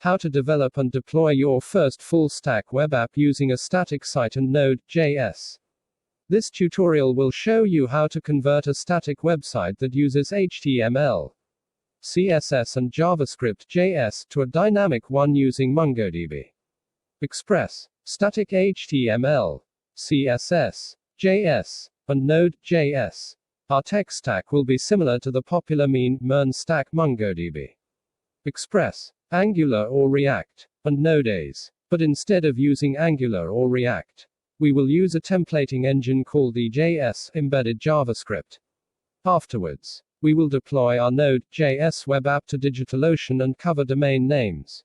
How to develop and deploy your first full-stack web app using a static site and Node.js. This tutorial will show you how to convert a static website that uses HTML, CSS and JavaScript JS to a dynamic one using MongoDB. Express, static HTML, CSS, JS, and Node.js. Our tech stack will be similar to the popular MERN stack MongoDB. Express, Angular or React, and Node.js. But instead of using Angular or React, we will use a templating engine called EJS embedded JavaScript. Afterwards, we will deploy our Node.js web app to DigitalOcean and cover domain names,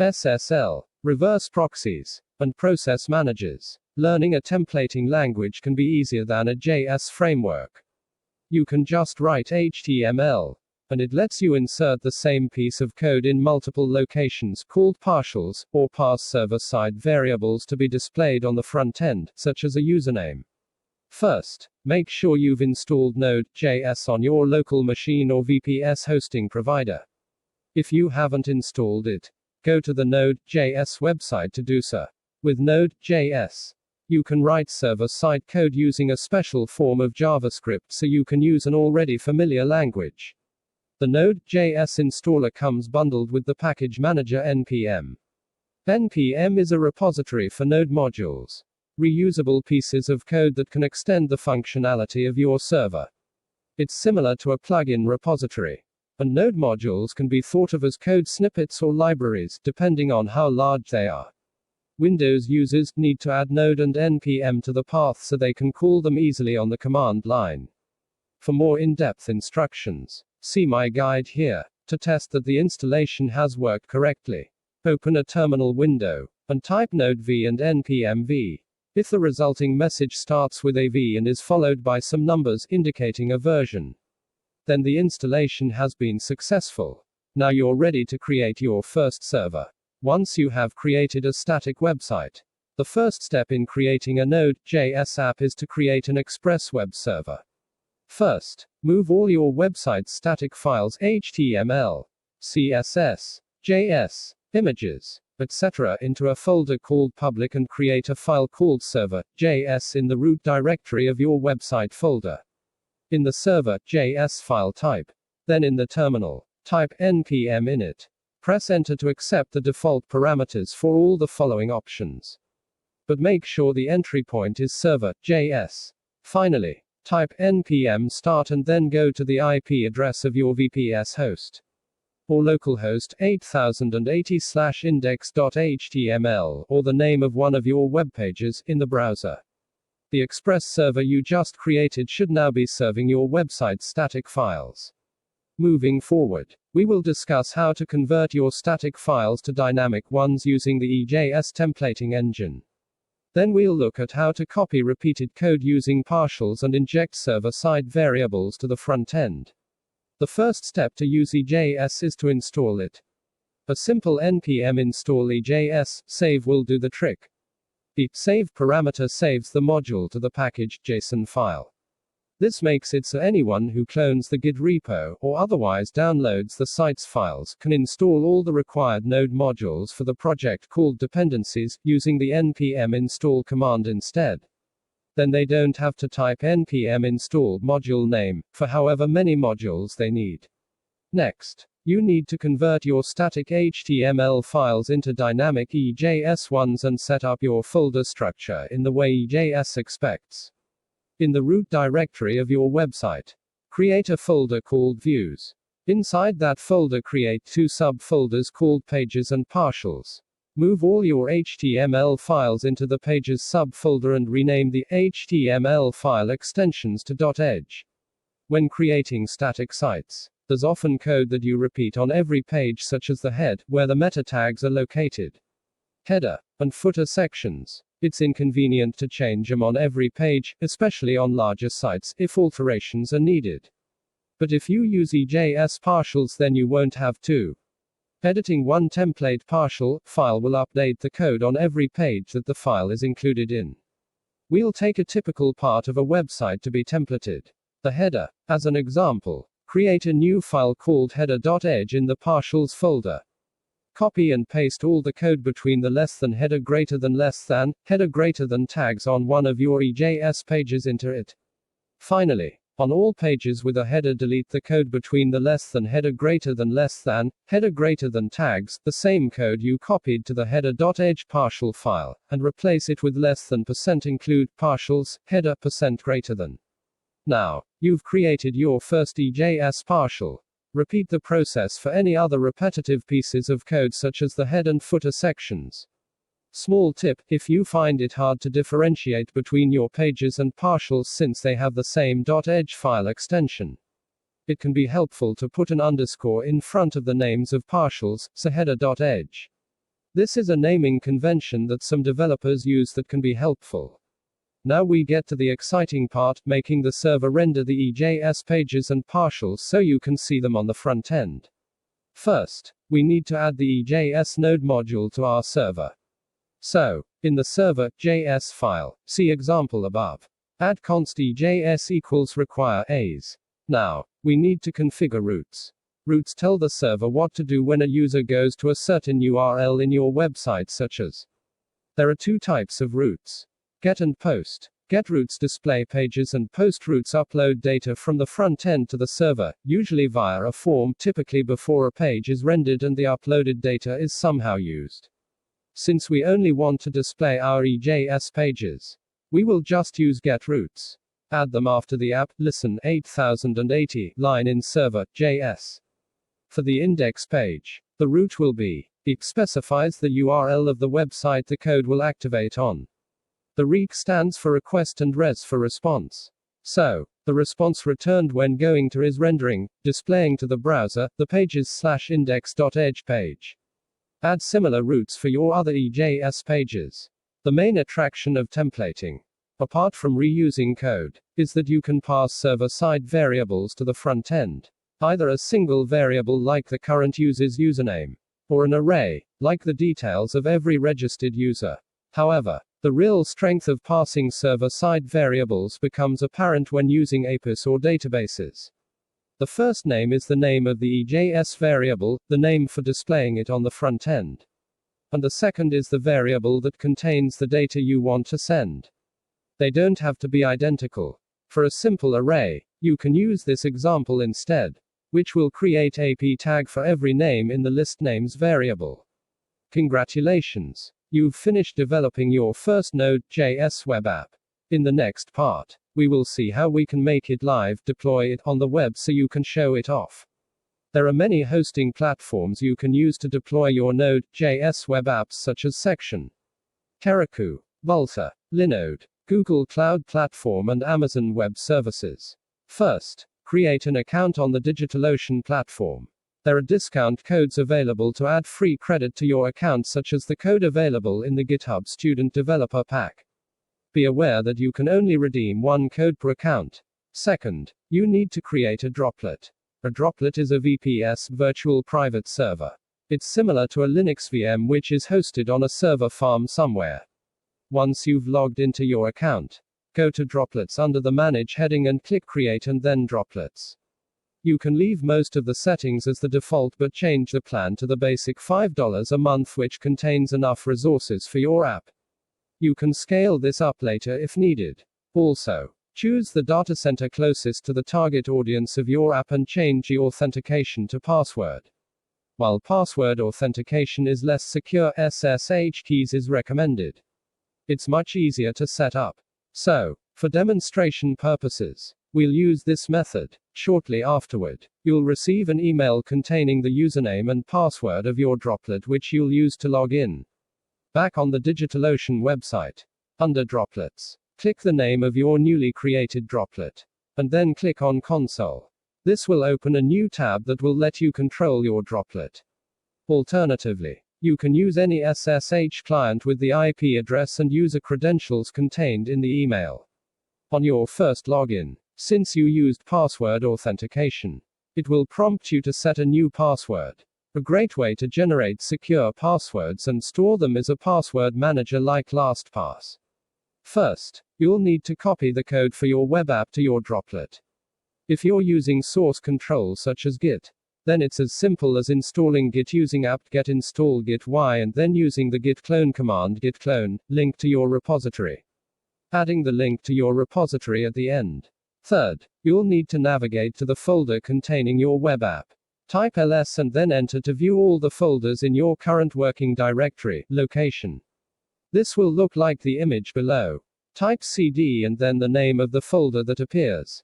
SSL, reverse proxies, and process managers. Learning a templating language can be easier than a JS framework. You can just write HTML, and it lets you insert the same piece of code in multiple locations called partials, or parse server-side variables to be displayed on the front end, such as a username. First, make sure you've installed Node.js on your local machine or VPS hosting provider. If you haven't installed it, go to the Node.js website to do so. With Node.js, you can write server-side code using a special form of JavaScript so you can use an already familiar language. The Node.js installer comes bundled with the package manager npm. npm is a repository for Node modules, reusable pieces of code that can extend the functionality of your server. It's similar to a plugin repository, and Node modules can be thought of as code snippets or libraries, depending on how large they are. Windows users need to add Node and npm to the path so they can call them easily on the command line. For more in-depth instructions, see my guide here. To test that the installation has worked correctly, open a terminal window, and type node v and npm v. If the resulting message starts with a v and is followed by some numbers indicating a version, then the installation has been successful. Now you're ready to create your first server. Once you have created a static website, the first step in creating a Node.js app is to create an Express web server. First, move all your website's static files HTML, CSS, JS, images, etc. into a folder called public and create a file called server.js in the root directory of your website folder. In the server.js file type, then in the terminal, type npm init. Press enter to accept the default parameters for all the following options. But make sure the entry point is server.js. Finally, type npm start and then go to the IP address of your VPS host, or localhost 8080/index.html, or the name of one of your web pages in the browser. The Express server you just created should now be serving your website's static files. Moving forward, we will discuss how to convert your static files to dynamic ones using the EJS templating engine. Then we'll look at how to copy repeated code using partials and inject server-side variables to the front end. The first step to use EJS is to install it. A simple npm install EJS save will do the trick. The save parameter saves the module to the package JSON file. This makes it so anyone who clones the Git repo, or otherwise downloads the site's files, can install all the required Node modules for the project called dependencies, using the npm install command instead. Then they don't have to type npm install module name, for however many modules they need. Next, you need to convert your static HTML files into dynamic EJS ones and set up your folder structure in the way EJS expects. In the root directory of your website, create a folder called Views. Inside that folder create two subfolders called Pages and Partials. Move all your HTML files into the Pages subfolder and rename the HTML file extensions to .edge. When creating static sites, there's often code that you repeat on every page, such as the head, where the meta tags are located, header, and footer sections. It's inconvenient to change them on every page, especially on larger sites, if alterations are needed. But if you use EJS partials, then you won't have to. Editing one template partial file will update the code on every page that the file is included in. We'll take a typical part of a website to be templated, the header, as an example. Create a new file called header.edge in the partials folder. Copy and paste all the code between the less than header greater than tags on one of your EJS pages into it. Finally, on all pages with a header, delete the code between the less than header greater than tags, the same code you copied to the header.h partial file, and replace it with less than %include partials, header %greater than. Now, you've created your first EJS partial. Repeat the process for any other repetitive pieces of code such as the head and footer sections. Small tip, if you find it hard to differentiate between your pages and partials since they have the same .edge file extension, it can be helpful to put an underscore in front of the names of partials, so header.edge. This is a naming convention that some developers use that can be helpful. Now we get to the exciting part, making the server render the EJS pages and partials so you can see them on the front end. First, we need to add the EJS node module to our server. So, in the server.js file, see example above. Add const EJS equals require as. Now, we need to configure routes. Routes tell the server what to do when a user goes to a certain URL in your website, such as. There are two types of routes. Get and post. Get routes display pages and post routes upload data from the front end to the server, usually via a form, typically before a page is rendered and the uploaded data is somehow used. Since we only want to display our EJS pages, we will just use get routes. Add them after the app, listen 8080 line in server.js. For the index page, the route will be, it specifies the URL of the website the code will activate on. The req stands for request and res for response. So, the response returned when going to is rendering, displaying to the browser, the pages/index.edge page. Add similar routes for your other EJS pages. The main attraction of templating, apart from reusing code, is that you can pass server-side variables to the front end. Either a single variable like the current user's username, or an array, like the details of every registered user. However, the real strength of passing server-side variables becomes apparent when using APIs or databases. The first name is the name of the EJS variable, the name for displaying it on the front end. And the second is the variable that contains the data you want to send. They don't have to be identical. For a simple array, you can use this example instead, which will create a p tag for every name in the list names variable. Congratulations! You've finished developing your first Node.js web app. In the next part, we will see how we can make it live, deploy it on the web so you can show it off. There are many hosting platforms you can use to deploy your Node.js web apps such as Section, Heroku, Volta, Linode, Google Cloud Platform and Amazon Web Services. First, create an account on the DigitalOcean platform. There are discount codes available to add free credit to your account, such as the code available in the GitHub Student Developer Pack. Be aware that you can only redeem one code per account. Second, you need to create a droplet. A droplet is a VPS, virtual private server. It's similar to a Linux VM which is hosted on a server farm somewhere. Once you've logged into your account, go to Droplets under the Manage heading and click Create and then Droplets. You can leave most of the settings as the default but change the plan to the basic $5 a month, which contains enough resources for your app. You can scale this up later if needed. Also, choose the data center closest to the target audience of your app and change the authentication to password. While password authentication is less secure, SSH keys is recommended. It's much easier to set up. So, for demonstration purposes, we'll use this method. Shortly afterward, you'll receive an email containing the username and password of your droplet which you'll use to log in. Back on the DigitalOcean website, under Droplets, click the name of your newly created droplet, and then click on Console. This will open a new tab that will let you control your droplet. Alternatively, you can use any SSH client with the IP address and user credentials contained in the email. On your first login, since you used password authentication, it will prompt you to set a new password. A great way to generate secure passwords and store them is a password manager like LastPass. First, you'll need to copy the code for your web app to your droplet. If you're using source control such as Git, Then it's as simple as installing git using apt-get install git y and then using the git clone command git clone, link to your repository. Adding the link to your repository at the end. Third, you'll need to navigate to the folder containing your web app. Type ls and then enter to view all the folders in your current working directory, location. This will look like the image below. Type cd and then the name of the folder that appears.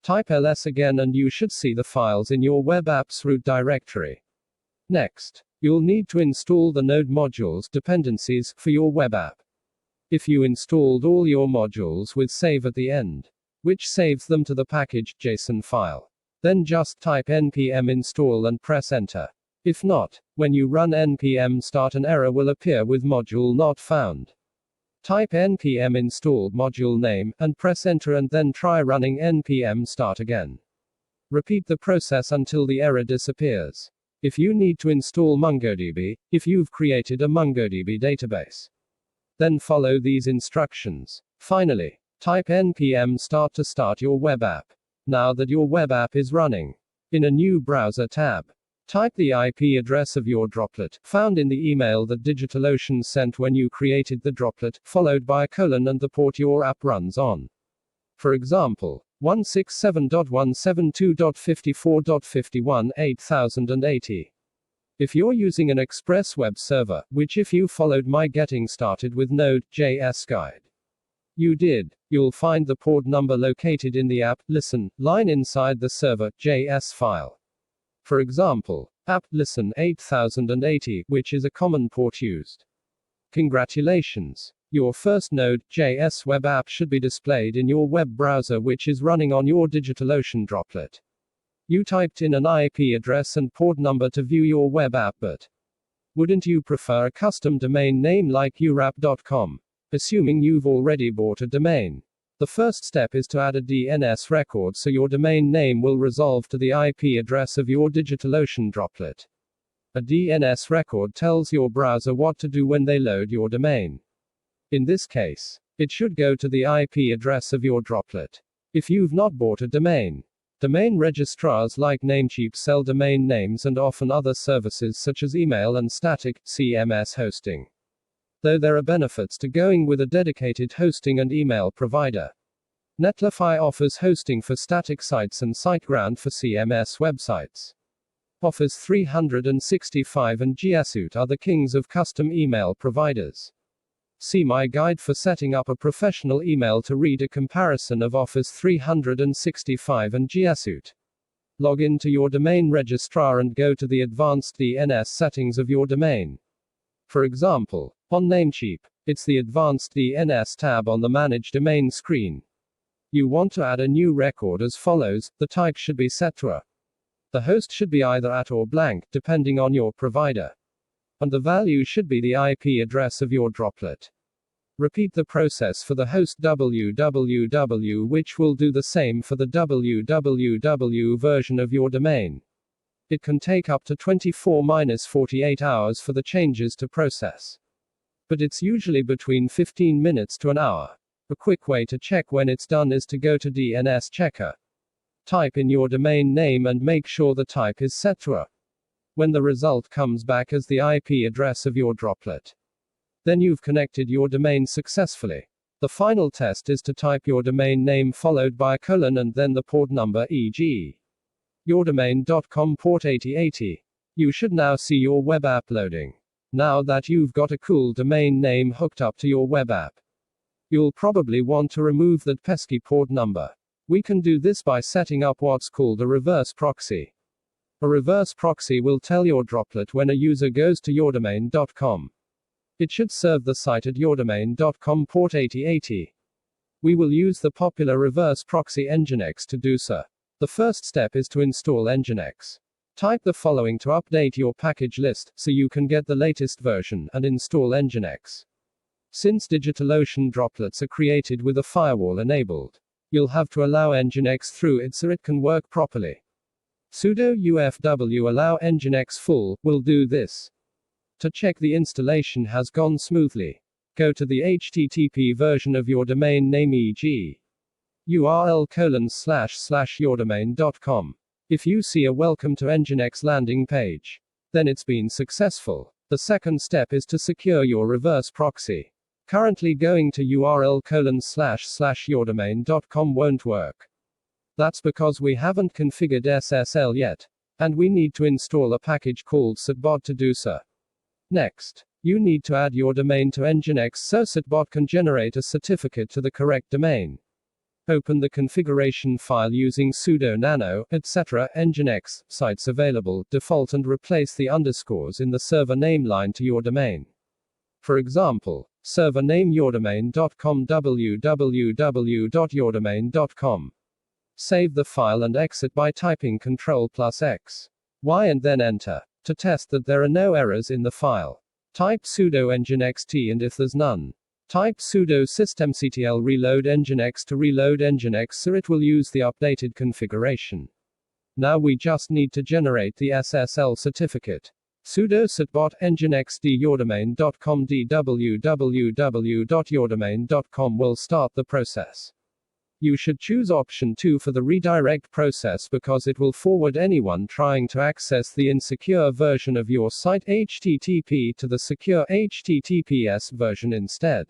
Type ls again and you should see the files in your web app's root directory. Next, you'll need to install the Node modules dependencies for your web app. If you installed all your modules with save at the end, which saves them to the package JSON file, then just type npm install and press enter. If not, when you run npm start an error will appear with module not found. Type npm install module name, and press enter and then try running npm start again. Repeat the process until the error disappears. If you need to install MongoDB, if you've created a MongoDB database, then follow these instructions. Finally, type npm start to start your web app. Now that your web app is running, in a new browser tab, type the IP address of your droplet, found in the email that DigitalOcean sent when you created the droplet, followed by a colon and the port your app runs on. For example, 167.172.54.51 8080. If you're using an Express web server, which if you followed my Getting Started with Node.js guide, you did, you'll find the port number located in the app listen line inside the server.js file. For example, app listen 8080, which is a common port used. Congratulations! Your first Node.js web app should be displayed in your web browser which is running on your DigitalOcean droplet. You typed in an IP address and port number to view your web app, but wouldn't you prefer a custom domain name like urap.com? Assuming you've already bought a domain, the first step is to add a DNS record so your domain name will resolve to the IP address of your DigitalOcean droplet. A DNS record tells your browser what to do when they load your domain. In this case, it should go to the IP address of your droplet. If you've not bought a domain registrars like Namecheap sell domain names and often other services such as email and static CMS hosting. Though there are benefits to going with a dedicated hosting and email provider. Netlify offers hosting for static sites and SiteGround for CMS websites. Office 365 and G Suite are the kings of custom email providers. See my guide for setting up a professional email to read a comparison of Office 365 and G Suite. Log into your domain registrar and go to the advanced DNS settings of your domain. For example, on Namecheap, it's the Advanced DNS tab on the Manage Domain screen. You want to add a new record as follows. The type should be set to a. The host should be either at or blank, depending on your provider. And the value should be the IP address of your droplet. Repeat the process for the host www, which will do the same for the www version of your domain. It can take up to 24-48 hours for the changes to process. But it's usually between 15 minutes to an hour. A quick way to check when it's done is to go to DNS Checker. Type in your domain name and make sure the type is set to a. When the result comes back as the IP address of your droplet, then you've connected your domain successfully. The final test is to type your domain name followed by a colon and then the port number, e.g. yourdomain.com port 8080. You should now see your web app loading. Now that you've got a cool domain name hooked up to your web app, you'll probably want to remove that pesky port number. We can do this by setting up what's called a reverse proxy. A reverse proxy will tell your droplet when a user goes to yourdomain.com. It should serve the site at yourdomain.com port 8080. We will use the popular reverse proxy Nginx to do so. The first step is to install Nginx. Type the following to update your package list, so you can get the latest version, and install Nginx. Since DigitalOcean droplets are created with a firewall enabled, you'll have to allow Nginx through it so it can work properly. Sudo ufw allow Nginx full will do this. To check the installation has gone smoothly, go to the HTTP version of your domain name, e.g. url://yourdomain.com. If you see a Welcome to Nginx landing page, then it's been successful. The second step is to secure your reverse proxy. Currently going to url://yourdomain.com won't work. That's because we haven't configured SSL yet, and we need to install a package called sitbot to do so. Next, you need to add your domain to Nginx so sitbot can generate a certificate to the correct domain. Open the configuration file using sudo nano, etc. Nginx, sites available, default, and replace the underscores in the server name line to your domain. For example, server name yourdomain.com www.yourdomain.com. Save the file and exit by typing Ctrl+X, Y and then enter. To test that there are no errors in the file, type sudo nginxt, and if there's none, type sudo systemctl reload nginx to reload nginx so it will use the updated configuration. Now we just need to generate the SSL certificate. Sudo sitbot nginxd yourdomain.com www.yourdomain.com will start the process. You should choose option 2 for the redirect process because it will forward anyone trying to access the insecure version of your site HTTP to the secure HTTPS version instead.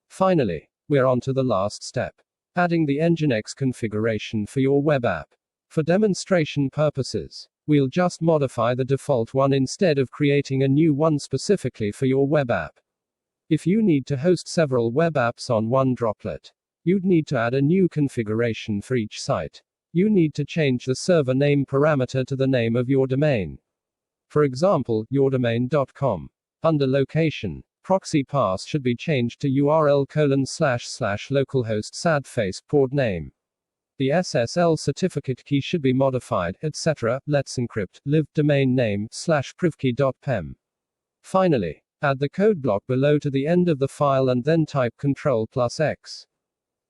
Finally, we're on to the last step. Adding the Nginx configuration for your web app. For demonstration purposes, we'll just modify the default one instead of creating a new one specifically for your web app. If you need to host several web apps on one droplet, you'd need to add a new configuration for each site. You need to change the server name parameter to the name of your domain. For example, yourdomain.com. Under location, proxy path should be changed to url://localhost sadface port name. The SSL certificate key should be modified, etc. Let's encrypt, live domain name /privkey.pem. Finally, add the code block below to the end of the file and then type Ctrl+X.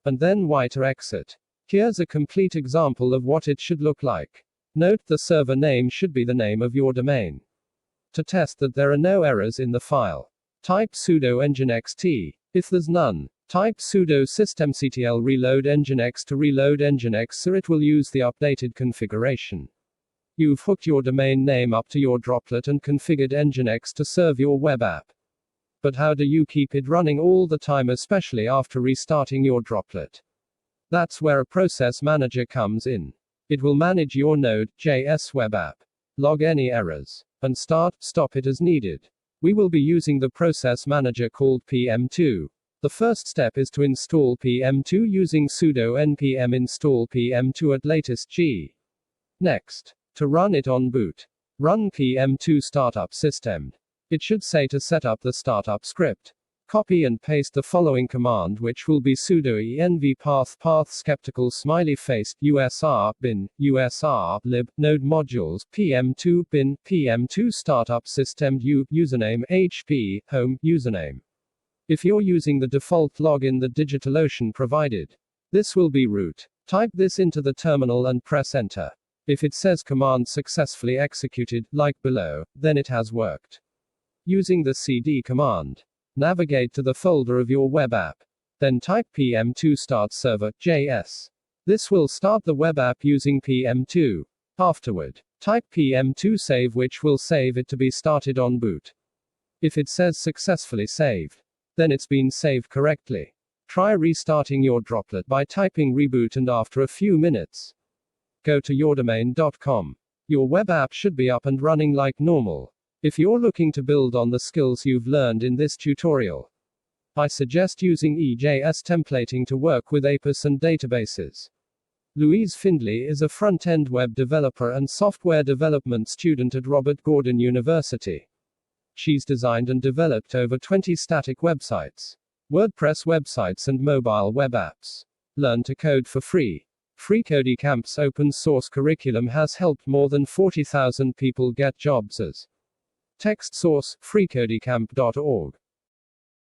And then Y to exit. Here's a complete example of what it should look like. Note the server name should be the name of your domain. To test that there are no errors in the file, type sudo nginxt. If there's none, type sudo systemctl reload nginx to reload nginx so it will use the updated configuration. You've hooked your domain name up to your droplet and configured nginx to serve your web app. But how do you keep it running all the time, especially after restarting your droplet? That's where a process manager comes in. It will manage your Node.js web app, log any errors, and stop it as needed. We will be using the process manager called PM2. The first step is to install PM2 using sudo npm install PM2 at latest G. Next, to run it on boot, run PM2 startup system. It should say to set up the startup script. Copy and paste the following command, which will be sudo env path skeptical smiley face usr bin usr lib node modules pm2 bin pm2 startup system username hp home username. If you're using the default login the DigitalOcean provided, this will be root. Type this into the terminal and press enter. If it says command successfully executed, like below, then it has worked. Using the cd command, navigate to the folder of your web app. Then type pm2 start server.js. This will start the web app using pm2. Afterward, type pm2 save, which will save it to be started on boot. If it says successfully saved, then it's been saved correctly. Try restarting your droplet by typing reboot and after a few minutes, go to yourdomain.com. Your web app should be up and running like normal. If you're looking to build on the skills you've learned in this tutorial, I suggest using EJS templating to work with APIs and databases. Louise Findley is a front-end web developer and software development student at Robert Gordon University. She's designed and developed over 20 static websites, WordPress websites and mobile web apps. Learn to code for free. FreeCodeCamp's open source curriculum has helped more than 40,000 people get jobs as text source, freecodecamp.org.